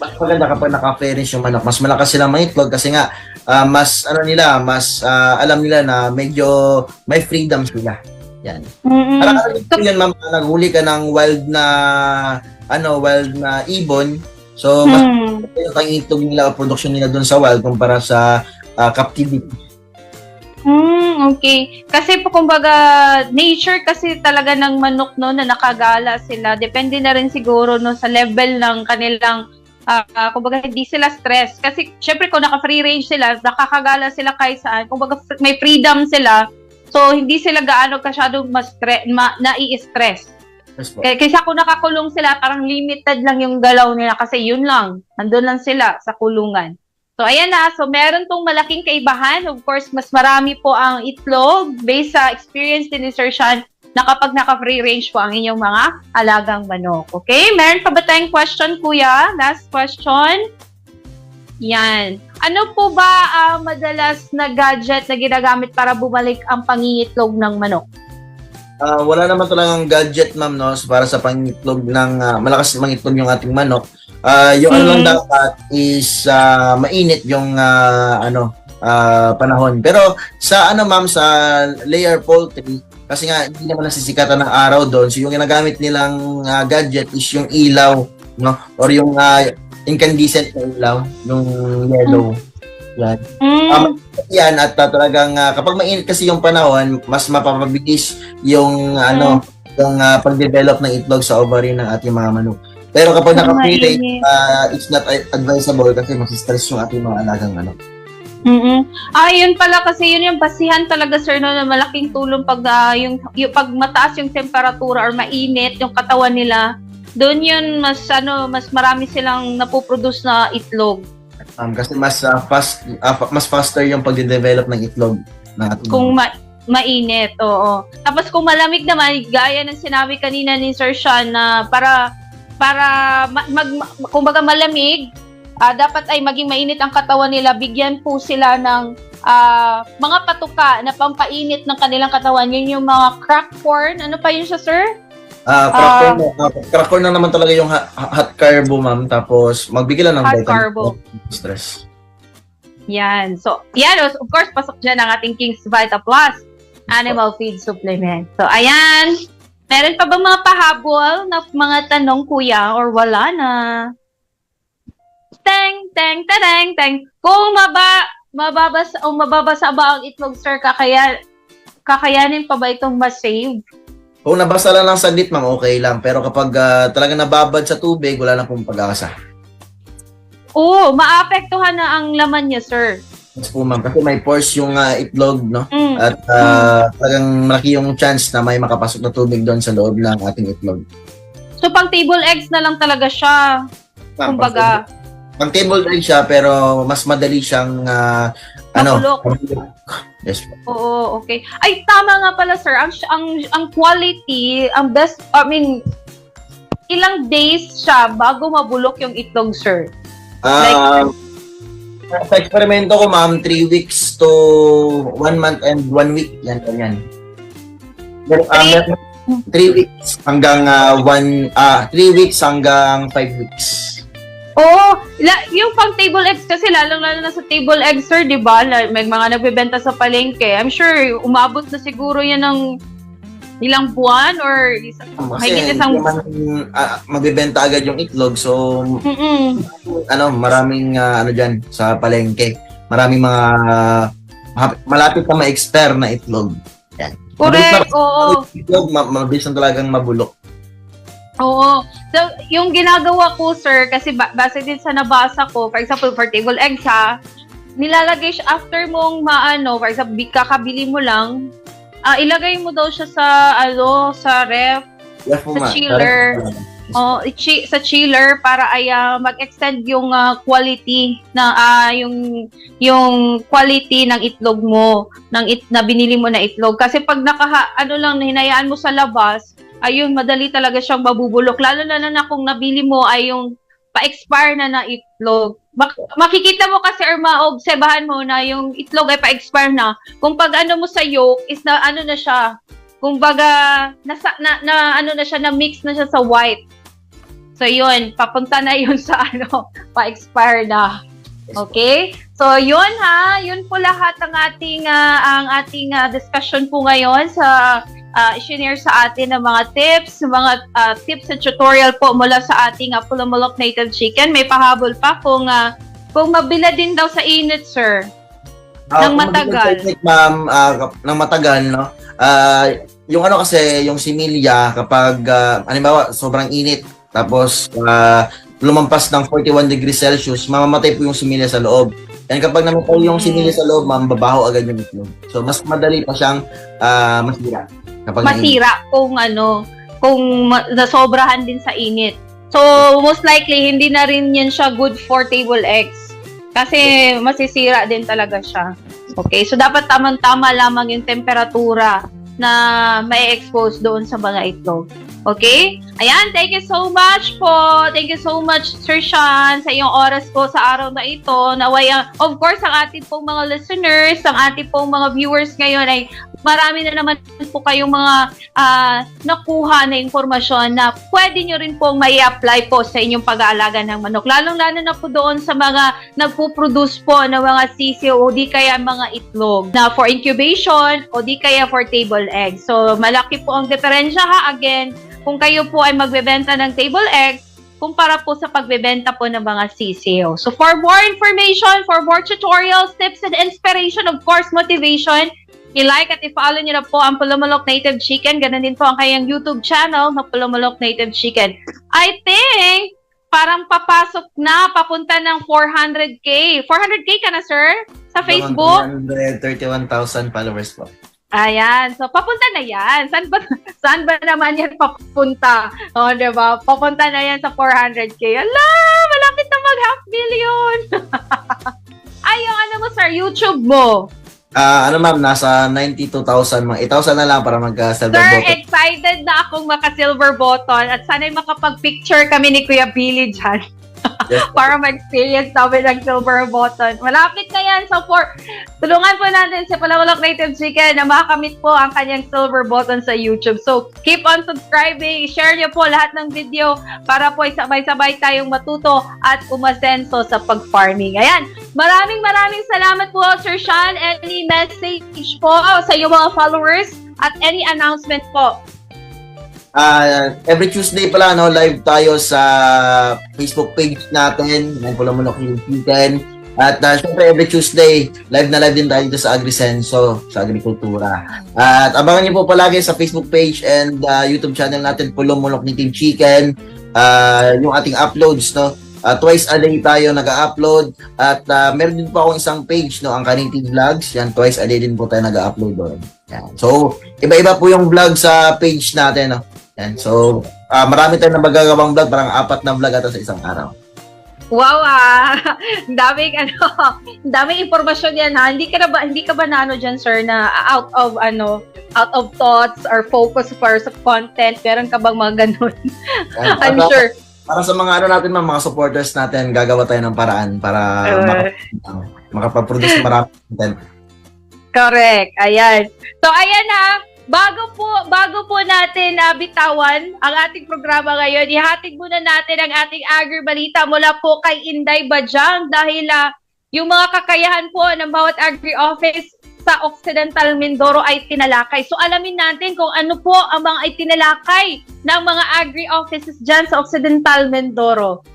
Mas maganda kapag naka-free range yung manok. Mas malakas silang mangitlog kasi nga mas alam nila na medyo may freedom sila. Yan. Parang yun, ma'am, naghuli ka ng wild na ibon. So mas yung itlog nila o production nila doon sa wild kumpara sa captivity. Okay. Kasi po kumbaga nature kasi talaga ng manok no na nakagala sila. Depende na rin siguro no sa level ng kanilang kumbaga hindi sila stress. Kasi syempre kung naka-free range sila, nakakagala sila kahit saan. Kumbaga may freedom sila. So hindi sila gaano kasyadong nai-stress. Kaysa kung nakakulong sila, parang limited lang yung galaw nila kasi yun lang. Nandun lang sila sa kulungan. So, ayan na. So, meron tong malaking kaibahan. Of course, mas marami po ang itlog based sa experience din ni Sir Sean na kapag naka-free range po ang inyong mga alagang manok. Okay? Meron pa ba tayong question, Kuya? Last question. Yan. Ano po ba madalas na gadget na ginagamit para bumalik ang pangingitlog ng manok? Wala naman talagang gadget, ma'am, no, para sa pangitlog ng malakas mangitlog yung ating manok. Yung ano lang dapat is mainit yung panahon. Pero sa ma'am, sa layer poultry, kasi nga hindi naman nasisikatan ng araw doon. So yung ginagamit nilang gadget is yung ilaw, no, or yung incandescent na ilaw, yung yellow. Yan. Yan at talagang kapag mainit kasi yung panahon, mas mapapabilis yung yung pag-develop ng itlog sa ovary ng ating mga manok. Pero kapag naka-free range, it's not advisable kasi mas-stress yung ating mga alagang manok. Yun pala kasi yun yung basihan talaga sir no, na malaking tulong pag yung pag mataas yung temperatura or mainit yung katawan nila, doon yun mas marami silang napoproduce na itlog. Kasi mas faster yung pag-develop ng itlog natin. Kung mainit, oo. Tapos kung malamig naman, gaya ng sinabi kanina ni Sir Sean na kumbaga malamig, dapat ay maging mainit ang katawan nila. Bigyan po sila ng mga patuka na pampainit ng kanilang katawan. Yun yung mga crack corn. Ano pa yun siya, sir? Crack corn na naman talaga yung hot carbo, ma'am. Tapos, magbigay lang ng hot carbo. Stress. Yan. So, yan. Of course, pasok dyan ang ating King's Vita Plus Animal Feed Supplement. So, ayan. Meron pa ba mga pahabol na mga tanong, kuya? Or wala na? Teng, teng, teng, teng. Kung mababasa ba ang itlog, sir, kakayanin pa ba itong ma-save? Kung nabasa lang ng saglit, ma'am, okay lang. Pero kapag talaga nababad sa tubig, wala na pong pag-asa. Oo, maapektuhan na ang laman niya, sir. Yes po, ma'am. Kasi may pores yung itlog, no? Mm. At talagang malaki yung chance na may makapasok na tubig doon sa loob ng ating itlog. So, pang table eggs na lang talaga siya. Ma'am, Kumbaga, pang table egg siya, pero mas madali siyang Mabulok. Yes po. oo, okay. Ay, tama nga pala, sir. Ang quality, ang best, I mean, ilang days siya bago mabulok yung itlog, sir? Sa eksperimento ko, ma'am, 3 weeks to 1 month and 1 week. Yan. 3 weeks hanggang 3 weeks hanggang 5 weeks. Oo, yung pang table eggs kasi lalong-lalo na sa table eggs, sir, di ba? May mga nagbebenta sa palengke. I'm sure umabot na siguro yan ng ilang buwan or Kasi hindi naman mabibenta agad yung itlog. So, maraming dyan sa palengke. Maraming mga malapit na ma-expire na itlog. Yan. Correct, oo. Itlog, mabilis na talagang mabulok. Oo. So, yung ginagawa ko, sir, kasi base din sa nabasa ko, for example, for table eggs, nilalagay siya after mong for example, kakabili mo lang, ilagay mo daw siya sa ref, Yes po, sa ma'am. chiller. Sa chiller para ay mag-extend yung quality na yung quality ng itlog mo, na binili mo na itlog. Kasi pag hinayaan mo sa labas, ayun, madali talaga siyang mabubulok. Lalo na kung nabili mo ay yung pa-expire na itlog. Makikita mo kasi or maobserbahan mo na yung itlog ay pa-expire na. Kung pag mo sa yolk is na na siya. Kung baga na siya, na mix na siya sa white. So yun, papunta na yun sa pa-expire na. Okay? So yun yun po lahat ang ating discussion po ngayon sa i-share sa atin ng mga tips and tutorial po mula sa ating Pulumulok Native Chicken. May pahabol pa kung mabila din daw sa init, sir. Nang matagal. Ma'am, nang matagal, no? Yung kasi, yung similya, kapag, halimbawa, sobrang init, tapos, lumampas ng 41 degrees Celsius, mamamatay po yung similya sa loob. And kapag namatay yung similya sa loob, ma'am, babaho agad yung itlog. So, mas madali pa siyang masira. Masira kung nasobrahan din sa init. So, most likely, hindi na rin yan siya good for table eggs. Kasi masisira din talaga siya. Okay, so dapat tamang-tama lamang yung temperatura na may expose doon sa mga itlog. Okay? Ayan, thank you so much po. Thank you so much, Sir Sean, sa iyong oras po sa araw na ito. Naway, of course, ang ating pong mga listeners, ang ating pong mga viewers ngayon ay marami na naman po kayong mga nakuha na informasyon na pwede nyo rin pong may apply po sa inyong pag-aalaga ng manok. Lalong-lalo na po doon sa mga nagpo-produce po ng mga sisiw o di kaya mga itlog na for incubation o di kaya for table eggs. So, malaki po ang diferensya Again, kung kayo po ay magbebenta ng table eggs, kumpara po sa pagbebenta po ng mga sisiw. So, for more information, for more tutorials, tips, and inspiration, of course, motivation, i-like at i-follow nyo na po ang Pulumulok Native Chicken. Ganun din po ang kayang YouTube channel na Pulumulok Native Chicken. I think, parang papunta ng 400K. 400K ka na, sir? Sa Facebook? 131,000 followers po. Ayan. So, papunta na yan. Saan ba naman yan papunta? O, diba? Papunta na yan sa 400K. Ala! Malapit na mag-half million! Ay, yung mo, sir? YouTube mo? Ma'am, nasa 92,000, mga 8,000 na lang para magka-silver Sir, button. excited na akong maka-silver button at sana'y makapag-picture kami ni Kuya Billy dyan. Yes. Para ma-experience namin ang silver button. Malapit na yan. So, tulungan po natin si Pulumulok Native Chicken na makamit po ang kanyang silver button sa YouTube. So, keep on subscribing. Share niyo po lahat ng video para po sabay-sabay tayong matuto at umasenso sa pag-farming. Ayan. Maraming salamat po, Sir Sean. Any message po sa iyong mga followers at any announcement po? Every Tuesday pala, live tayo sa Facebook page natin, ng Pulumulok Native Chicken. At syempre, every Tuesday, live din tayo dito sa Agrisenso, sa agrikultura. At abangan niyo po palagi sa Facebook page and YouTube channel natin, Pulumulok Native Chicken. Yung ating uploads, Twice a day tayo nag-upload at meron din po akong isang page, no, ang Kaniti Vlogs. Yan, twice a day din po tayo nag-upload doon. Yan. So, iba-iba po yung vlog sa page natin, no. Yan. So, marami tayong nagagawang vlog, parang 4 na vlog ata sa isang araw. Wow, ang daming impormasyon yan ha. Hindi ka ba na diyan sir na out of thoughts or focus for sa content? Meron ka bang mga ganun? I'm sure. Para sa mga natin, mga supporters natin, gagawa tayo ng paraan para makapag-produce ng maraming content. Correct. Ayan. So ayan na. Bago po natin bitawan ang ating programa ngayon, ihatid muna natin ang ating agri-balita mula po kay Inday Bajang dahil yung mga kakayahan po ng bawat agri-office sa Occidental Mindoro ay tinalakay. So alamin natin kung ano po ang mga itinalakay ng mga agri-offices dyan sa Occidental Mindoro.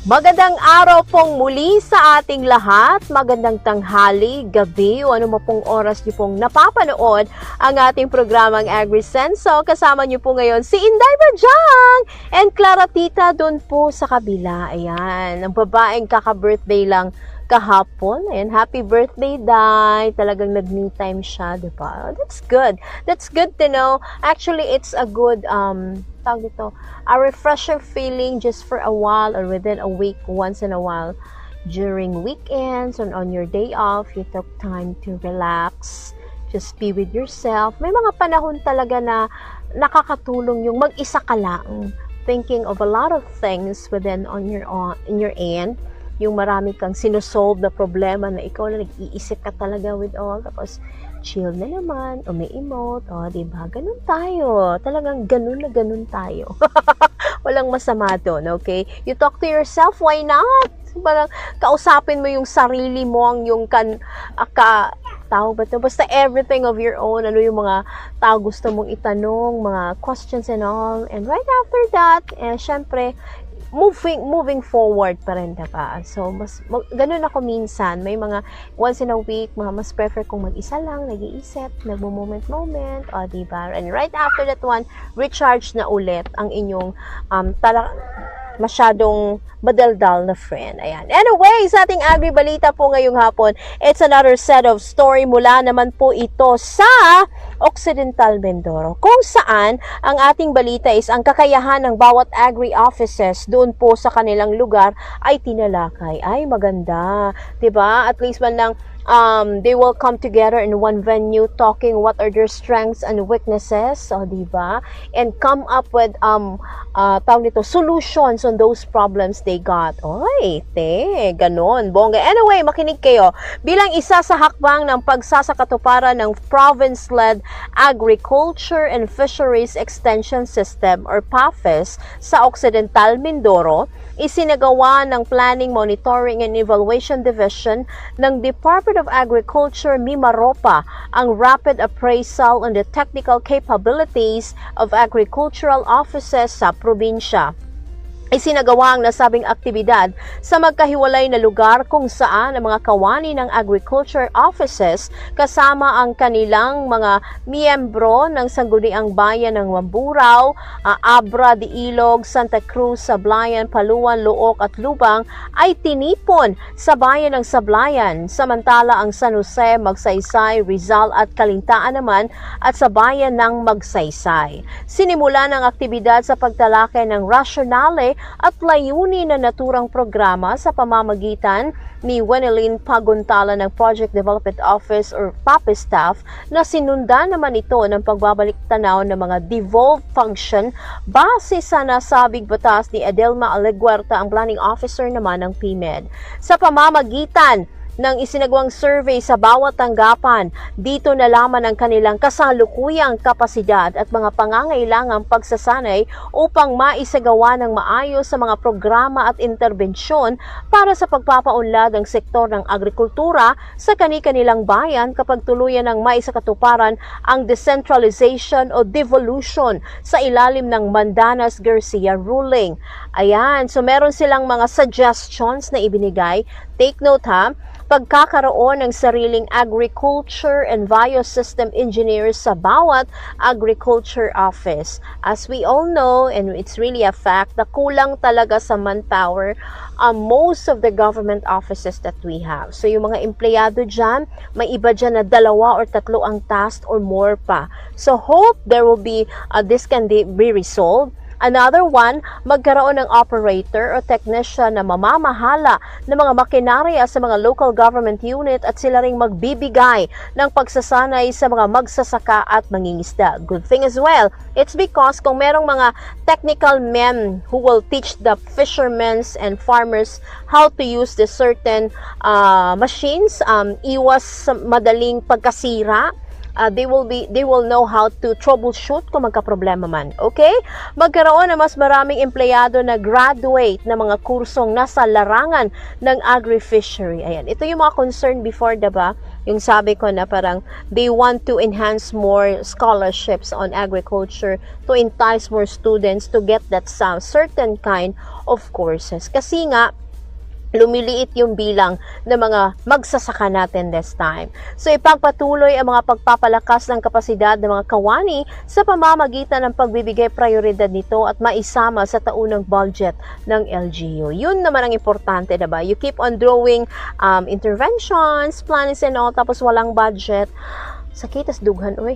Magandang araw pong muli sa ating lahat. Magandang tanghali, gabi o ano mo pong oras niyo pong napapanood ang ating programang AgriSenso. Kasama niyo po ngayon si Inday Bajang and Clara Tita doon po sa kabila. Ayan, ang babaeng kaka-birthday lang kahapon. Ayan, happy birthday, Day. Talagang nag-me time siya, di ba? That's good. That's good to know. Actually, it's a good, tawag dito, a refreshing feeling just for a while or within a week, once in a while. During weekends and on your day off, you took time to relax, just be with yourself. May mga panahon talaga na nakakatulong yung mag-isa ka lang, thinking of a lot of things within in your end. Yung marami kang sinusolve na problema na ikaw na nag-iisip ka talaga with all, tapos chill na naman, o may emote, o diba, ganun tayo, talagang ganun na ganun tayo. Walang masama doon, okay? You talk to yourself, why not? Parang kausapin mo yung sarili mo, yung tao ba ito? Basta everything of your own, ano yung mga tao gusto mong itanong, mga questions and all, and right after that, syempre, moving forward pa rin, diba? So, ganun ako minsan. May mga once in a week, mas prefer kong mag-isa lang, nag-iisip, nagmo-moment-moment, o diba? And right after that one, recharge na ulit ang inyong masyadong madaldal na friend. Ayan. Anyway, sa ating agri-balita po ngayong hapon, it's another set of story mula naman po ito sa Occidental Mindoro, kung saan ang ating balita is ang kakayahan ng bawat agri-offices doon po sa kanilang lugar ay tinalakay. Ay, maganda. Diba? At least man lang they will come together in one venue talking what are their strengths and weaknesses, diba? And come up with solutions on those problems they got. Oy, ganon, bongga. Anyway, makinig kayo. Bilang isa sa hakbang ng pagsasakatuparan ng Province-led Agriculture and Fisheries Extension System or PAFES sa Occidental Mindoro, isinagawa ng Planning, Monitoring and Evaluation Division ng Department of Agriculture Mimaropa ang rapid appraisal on the technical capabilities of agricultural offices sa probinsya. Isinagawa ang nasabing aktibidad sa magkahiwalay na lugar kung saan ang mga kawani ng agriculture offices kasama ang kanilang mga miyembro ng sangguniang bayan ng Mamburao, Abra de Ilog, Santa Cruz, Sablayan, Paluan, Luok at Lubang ay tinipon sa bayan ng Sablayan, samantala ang San Jose, Magsaysay, Rizal at Kalintaan naman at sa bayan ng Magsaysay. Sinimula ng aktibidad sa pagtalakay ng rasyonale at layunin na naturang programa sa pamamagitan ni Wenelin Paguntala ng Project Development Office or PAPE staff na sinundan naman ito ng pagbabalik tanaw ng mga devolved function base sa nasabing batas ni Adelma Aleguerta, ang Planning Officer naman ng PMED. Sa pamamagitan ng isinagawang survey sa bawat tanggapan, dito nalaman ang kanilang kasalukuyang kapasidad at mga pangangailangang pagsasanay upang maisagawa ng maayos sa mga programa at interbensyon para sa pagpapaunlad ng sektor ng agrikultura sa kani-kanilang bayan kapag tuluyan ng maisakatuparan ang decentralization o devolution sa ilalim ng Mandanas-Garcia ruling. Ayan, so meron silang mga suggestions na ibinigay. Take note ha. pagkakaroon ng sariling agriculture and biosystem engineers sa bawat agriculture office. As we all know, and it's really a fact, na kulang talaga sa manpower most of the government offices that we have. So yung mga empleyado dyan, may iba dyan na 2 or 3 ang task or more pa. So hope there will be, this can be resolved. Another one, magkaroon ng operator o technician na mamamahala ng mga makinarya sa mga local government unit at sila ring magbibigay ng pagsasanay sa mga magsasaka at mangingisda. Good thing as well, it's because kung merong mga technical men who will teach the fishermen and farmers how to use the certain machines, iwas sa madaling pagkasira. They will know how to troubleshoot kung magka-problema man. Okay? Magkaroon na mas maraming empleyado na graduate na mga kursong nasa larangan ng agri-fishery. Ayan. Ito yung mga concern before, diba? Yung sabi ko na parang they want to enhance more scholarships on agriculture to entice more students to get that certain kind of courses. Kasi nga, lumiliit yung bilang ng mga magsasaka natin this time. So ipagpatuloy ang mga pagpapalakas ng kapasidad ng mga kawani sa pamamagitan ng pagbibigay prioridad nito at maisama sa taunang budget ng LGU. Yun naman ang importante, diba? You keep on drawing interventions, plans and all, tapos walang budget. Sakit as dughan, uy.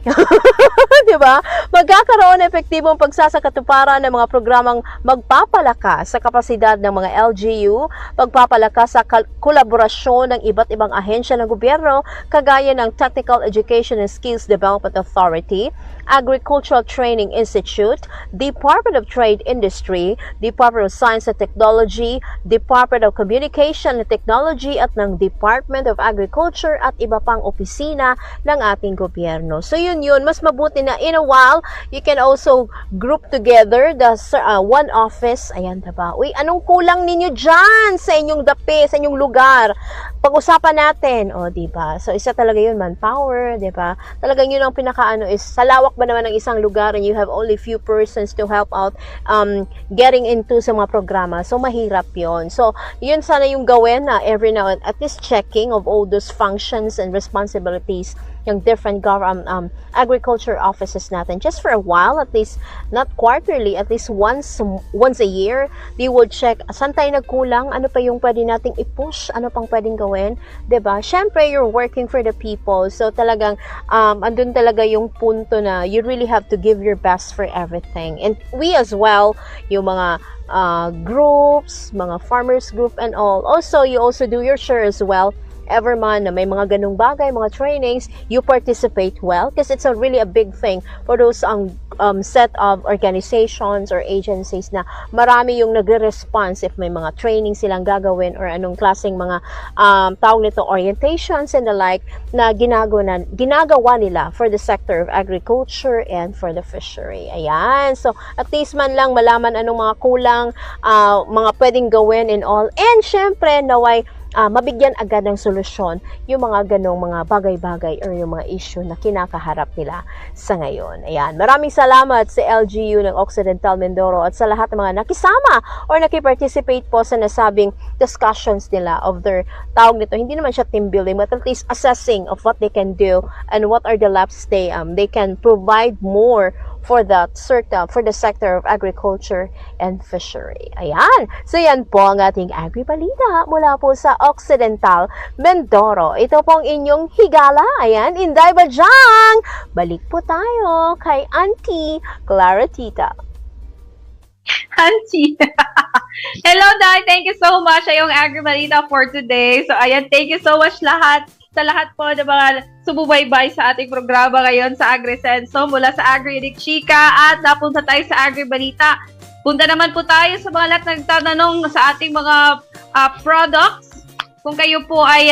Diba? Magkakaroon ng epektibong pagsasakatuparan ng mga programang magpapalakas sa kapasidad ng mga LGU, pagpapalakas sa kolaborasyon ng iba't ibang ahensya ng gobyerno, kagaya ng Technical Education and Skills Development Authority, Agricultural Training Institute, Department of Trade Industry, Department of Science and Technology, Department of Communication and Technology at ng Department of Agriculture at iba pang opisina ng ating gobyerno. So yun, mas mabuti na in a while, you can also group together the one office. Ayan, diba? Uy, anong kulang ninyo dyan sa inyong dapi, sa inyong lugar? Pag-usapan natin. O, diba? So isa talaga yun, manpower, diba? Talagang yun ang pinakaano is, sa lawak ba naman ng isang lugar and you have only few persons to help out getting into sa mga programa. So mahirap yun. So yun sana yung gawin na every now and at least checking of all those functions and responsibilities yung different agriculture offices natin just for a while, at least not quarterly, at least once a year they will check saan tayo nagkulang, ano pa yung pwede nating i-push, ano pang pwedeng gawin, diba? Syempre you're working for the people, so talagang andun talaga yung punto na you really have to give your best for everything. And we as well, yung mga groups, mga farmers group and all, also you also do your share as well. Ever man na may mga ganung bagay, mga trainings, you participate well because it's really a big thing for those set of organizations or agencies na marami yung nagre-response if may mga training silang gagawin or anong klaseng mga tawag nito, orientations and the like na ginagawa nila for the sector of agriculture and for the fishery. Ayan. So, at least man lang malaman anong mga kulang, mga pwedeng gawin and all. And syempre, naway mabigyan agad ng solusyon yung mga ganong mga bagay-bagay or yung mga issue na kinakaharap nila sa ngayon. Ayan. Maraming salamat sa LGU ng Occidental Mindoro at sa lahat ng mga nakisama or nakiparticipate po sa nasabing discussions nila of their tawag nito. Hindi naman siya team building but at least assessing of what they can do and what are the laps they can provide more for the sector of agriculture and fishery. Ayan. So yan po ang ating Agri-Balita mula po sa Occidental Mindoro. Ito pong inyong higala. Ayan. Inday Bajang. Balik po tayo kay Auntie Claritita. Auntie. Hello, Day. Thank you so much sa iyong Agri-Balita for today. So, ayan, thank you so much sa lahat po ng mga sumubaybay sa ating programa ngayon sa AgriSenso mula sa Agri-Unique Chika at napunta tayo sa Agri-Balita. Punta naman po tayo sa mga lahat nagtatanong sa ating mga products. Kung kayo po ay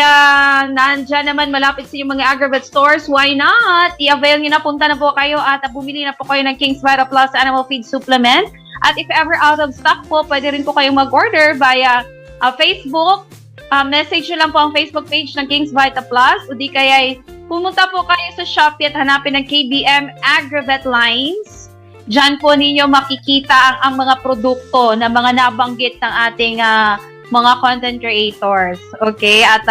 nandyan naman malapit sa inyong mga Agrivet stores, why not? I-avail nyo na, punta na po kayo at bumili na po kayo ng King's Vita Plus Animal Feed Supplement. At if ever out of stock po, pwede rin po kayong mag-order via Facebook. Message nyo lang po ang Facebook page ng King's Vita Plus o di kaya pumunta po kayo sa Shopee at hanapin ng KBM Agrivet Lines. Diyan po ninyo makikita ang mga produkto na mga nabanggit ng ating mga content creators. Okay? At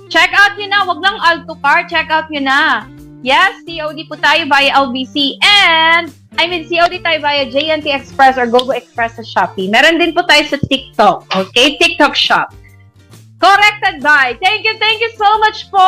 check out nyo na. Wag lang Altocar. Check out nyo na. Yes, COD po tayo via LBC and COD tayo via JNT Express or GoGo Express sa Shopee. Meron din po tayo sa TikTok. Okay? TikTok Shop. Corrected by. Thank you so much po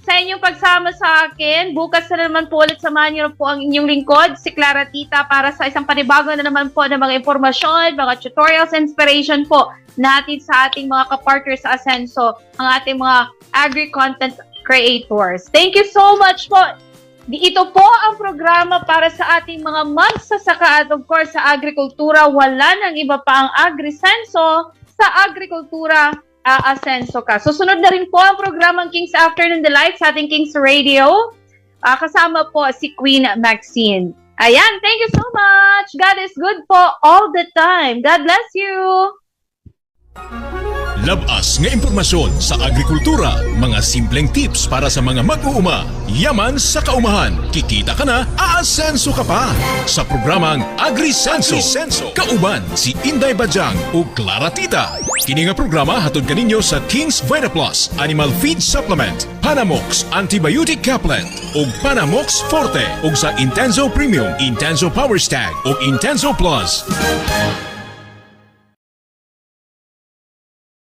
sa inyong pagsama sa akin. Bukas na naman po ulit samahan niyo po ang inyong lingkod, si Clara Tita, para sa isang panibago na naman po ng mga impormasyon, mga tutorials, inspiration po natin sa ating mga kapartners sa Asenso, ang ating mga agri-content creators. Thank you so much po. Ito po ang programa para sa ating mga magsasaka at of course sa agrikultura. Wala nang iba pa ang Agrisenso sa agrikultura. Asenso ka. Susunod na rin po ang programang King's Afternoon Delight sa ating King's Radio. Kasama po si Queen Maxine. Ayan, thank you so much. God is good po all the time. God bless you. Labas nga impormasyon sa agrikultura, mga simpleng tips para sa mga mag-uuma. Yaman sa kaumahan, kikita ka na, aasenso ka pa. Sa programang Agrisenso, kauban si Inday Bajang o Clara Tita. Kini nga programa hatod kaninyo sa King's Vita Plus Animal Feed Supplement, Panamox Antibiotic Caplet ug Panamox Forte ug sa Intenso Premium, Intenso Power Stag ug Intenso Plus.